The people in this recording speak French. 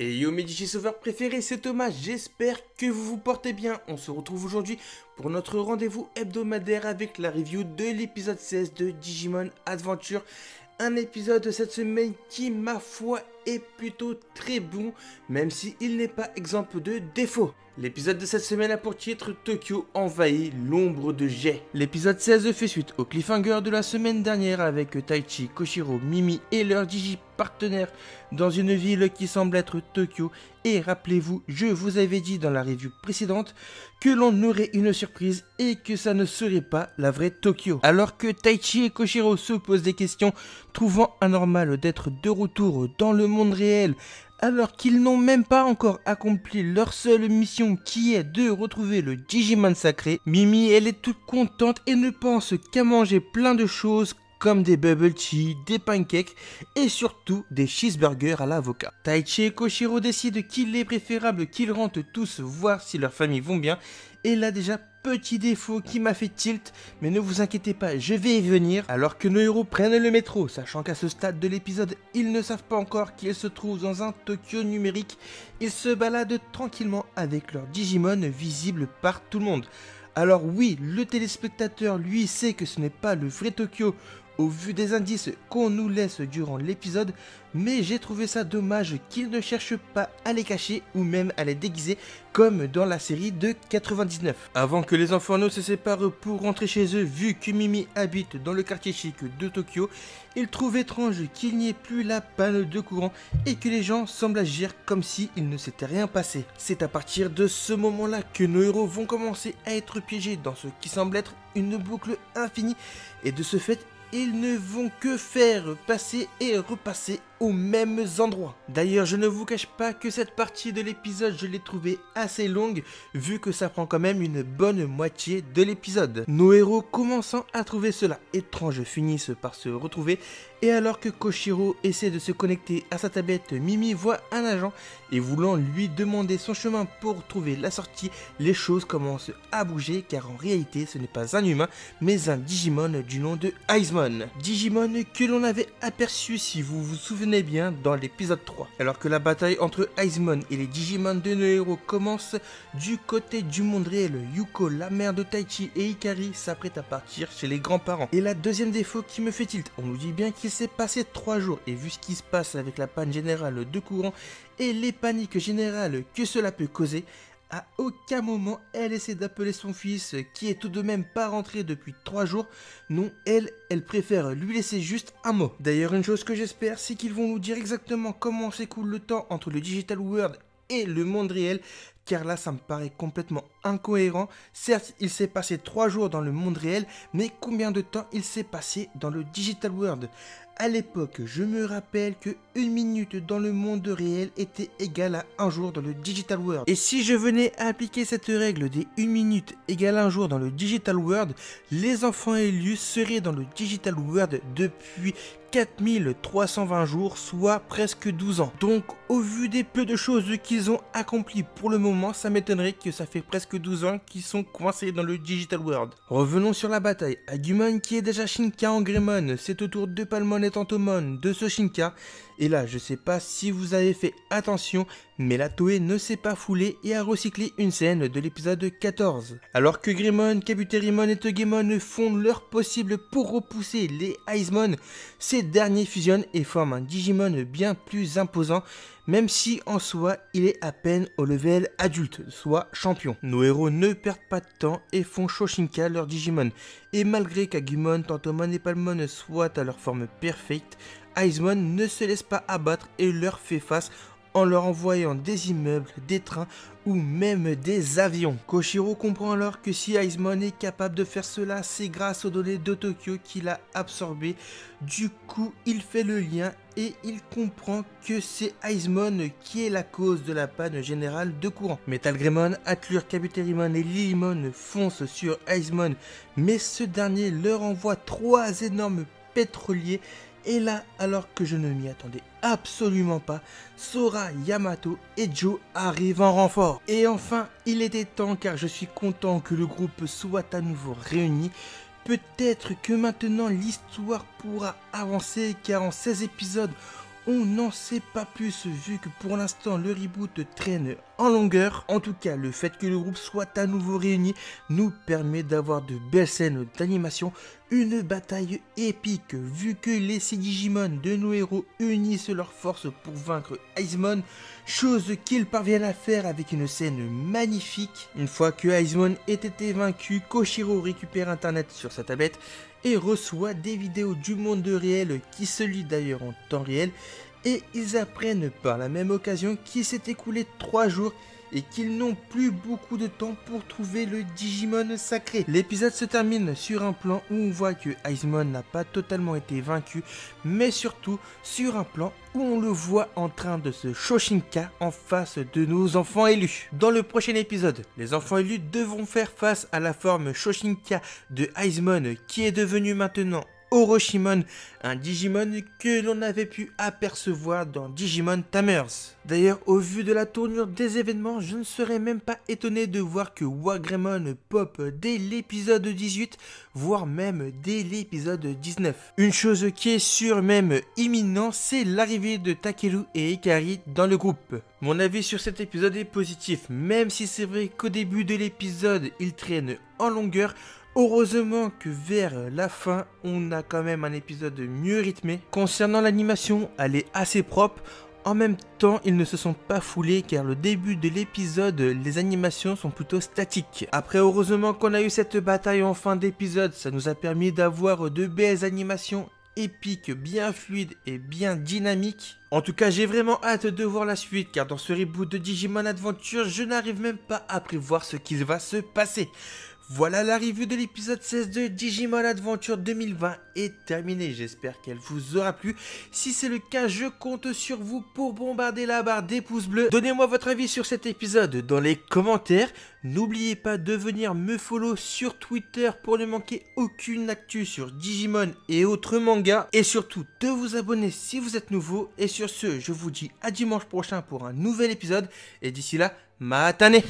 Et yo mes Digisauveurs préférés, c'est Thomas, j'espère que vous vous portez bien. On se retrouve aujourd'hui pour notre rendez-vous hebdomadaire avec la review de l'épisode 16 de Digimon Adventure. Un épisode de cette semaine qui, ma foi, est plutôt très bon, même s'il n'est pas exempt de défauts. L'épisode de cette semaine a pour titre Tokyo envahit l'ombre de Jay. L'épisode 16 fait suite au cliffhanger de la semaine dernière avec Taichi, Koshiro, Mimi et leurs digi-partenaires dans une ville qui semble être Tokyo. Et rappelez-vous, je vous avais dit dans la review précédente que l'on aurait une surprise et que ça ne serait pas la vraie Tokyo. Alors que Taichi et Koshiro se posent des questions, trouvant anormal d'être de retour dans le monde réel, alors qu'ils n'ont même pas encore accompli leur seule mission qui est de retrouver le Digimon sacré, Mimi elle est toute contente et ne pense qu'à manger plein de choses comme des bubble tea, des pancakes et surtout des cheeseburgers à l'avocat. Taichi et Koshiro décident qu'il est préférable qu'ils rentrent tous voir si leurs familles vont bien. Et là déjà, petit défaut qui m'a fait tilt, mais ne vous inquiétez pas, je vais y venir. Alors que nos héros prennent le métro, sachant qu'à ce stade de l'épisode, ils ne savent pas encore qu'ils se trouvent dans un Tokyo numérique, ils se baladent tranquillement avec leur Digimon visible par tout le monde. Alors oui, le téléspectateur lui sait que ce n'est pas le vrai Tokyo, au vu des indices qu'on nous laisse durant l'épisode, mais j'ai trouvé ça dommage qu'ils ne cherchent pas à les cacher ou même à les déguiser comme dans la série de 99. Avant que les enfants ne se séparent pour rentrer chez eux, vu que Mimi habite dans le quartier chic de Tokyo, ils trouvent étrange qu'il n'y ait plus la panne de courant et que les gens semblent agir comme si il ne s'était rien passé. C'est à partir de ce moment-là que nos héros vont commencer à être piégés dans ce qui semble être une boucle infinie et de ce fait, ils ne vont que faire passer et repasser aux mêmes endroits. D'ailleurs, je ne vous cache pas que cette partie de l'épisode, je l'ai trouvée assez longue, vu que ça prend quand même une bonne moitié de l'épisode. Nos héros, commençant à trouver cela étrange, finissent par se retrouver, et alors que Koshiro essaie de se connecter à sa tablette, Mimi voit un agent, et voulant lui demander son chemin pour trouver la sortie, les choses commencent à bouger, car en réalité, ce n'est pas un humain, mais un Digimon du nom de Aizmon. Digimon que l'on avait aperçu, si vous vous souvenez bien, dans l'épisode 3. Alors que la bataille entre Aizmon et les Digimon de nos héros commence, du côté du monde réel, Yuko, la mère de Taichi et Ikari s'apprête à partir chez les grands-parents. Et la deuxième défaut qui me fait tilt, on nous dit bien qu'il s'est passé 3 jours, et vu ce qui se passe avec la panne générale de courant et les paniques générales que cela peut causer, à aucun moment elle essaie d'appeler son fils qui est tout de même pas rentré depuis 3 jours. Non, elle préfère lui laisser juste un mot. D'ailleurs, une chose que j'espère, c'est qu'ils vont nous dire exactement comment s'écoule le temps entre le Digital World et le monde réel, car là ça me paraît complètement incohérent. Certes, il s'est passé 3 jours dans le monde réel, mais combien de temps il s'est passé dans le Digital World? À l'époque, je me rappelle que 1 minute dans le monde réel était égale à 1 jour dans le Digital World. Et si je venais à appliquer cette règle des 1 minute égale à 1 jour dans le Digital World, les enfants élus seraient dans le Digital World depuis 4320 jours, soit presque 12 ans. Donc, au vu des peu de choses qu'ils ont accomplies pour le moment, ça m'étonnerait que ça fait presque 12 ans qu'ils sont coincés dans le Digital World. Revenons sur la bataille. Agumon qui est déjà Shinka en Greymon, c'est au tour de Palmon et Tentomon de ce Shinka. Et là, je sais pas si vous avez fait attention, mais la Toei ne s'est pas foulée et a recyclé une scène de l'épisode 14. Alors que Greymon, Kabuterimon et Togemon font leur possible pour repousser les Aizmon, ces derniers fusionnent et forment un Digimon bien plus imposant, même si en soi il est à peine au level adulte, soit champion. Nos héros ne perdent pas de temps et font Shoshinka leur Digimon. Et malgré qu'Agumon, Tentomon et Palmon soient à leur forme parfaite, Aizmon ne se laisse pas abattre et leur fait face en leur envoyant des immeubles, des trains ou même des avions. Koshiro comprend alors que si Aizmon est capable de faire cela, c'est grâce aux données de Tokyo qu'il a absorbées. Du coup, il fait le lien et il comprend que c'est Aizmon qui est la cause de la panne générale de courant. Metal Greymon, Atlur, Kabuterimon et Lilymon foncent sur Aizmon, mais ce dernier leur envoie 3 énormes pétroliers. Et là, alors que je ne m'y attendais absolument pas, Sora, Yamato et Joe arrivent en renfort. Et enfin, il était temps car je suis content que le groupe soit à nouveau réuni. Peut-être que maintenant l'histoire pourra avancer car en 16 épisodes, on n'en sait pas plus vu que pour l'instant le reboot traîne en longueur. En tout cas, le fait que le groupe soit à nouveau réuni nous permet d'avoir de belles scènes d'animation, une bataille épique vu que les 6 Digimon de nos héros unissent leurs forces pour vaincre Aizumon, chose qu'ils parviennent à faire avec une scène magnifique. Une fois que Aizumon ait été vaincu, Koshiro récupère internet sur sa tablette et reçoit des vidéos du monde réel qui se lit d'ailleurs en temps réel, et ils apprennent par la même occasion qu'il s'est écoulé 3 jours et qu'ils n'ont plus beaucoup de temps pour trouver le Digimon sacré. L'épisode se termine sur un plan où on voit que Aizumon n'a pas totalement été vaincu, mais surtout sur un plan où on le voit en train de se Shoshinka en face de nos enfants élus. Dans le prochain épisode, les enfants élus devront faire face à la forme Shoshinka de Aizumon qui est devenu maintenant Orochimon, un Digimon que l'on avait pu apercevoir dans Digimon Tamers. D'ailleurs, au vu de la tournure des événements, je ne serais même pas étonné de voir que Wagremon pop dès l'épisode 18, voire même dès l'épisode 19. Une chose qui est sûre, même imminente, c'est l'arrivée de Takeru et Hikari dans le groupe. Mon avis sur cet épisode est positif, même si c'est vrai qu'au début de l'épisode, il traîne en longueur. Heureusement que vers la fin, on a quand même un épisode mieux rythmé. Concernant l'animation, elle est assez propre. En même temps, ils ne se sont pas foulés car le début de l'épisode, les animations sont plutôt statiques. Après, heureusement qu'on a eu cette bataille en fin d'épisode, ça nous a permis d'avoir de belles animations épiques, bien fluides et bien dynamiques. En tout cas, j'ai vraiment hâte de voir la suite car dans ce reboot de Digimon Adventure, je n'arrive même pas à prévoir ce qu'il va se passer. Voilà, la review de l'épisode 16 de Digimon Adventure 2020 est terminée. J'espère qu'elle vous aura plu. Si c'est le cas, je compte sur vous pour bombarder la barre des pouces bleus. Donnez-moi votre avis sur cet épisode dans les commentaires. N'oubliez pas de venir me follow sur Twitter pour ne manquer aucune actu sur Digimon et autres mangas. Et surtout, de vous abonner si vous êtes nouveau. Et sur ce, je vous dis à dimanche prochain pour un nouvel épisode. Et d'ici là, matane!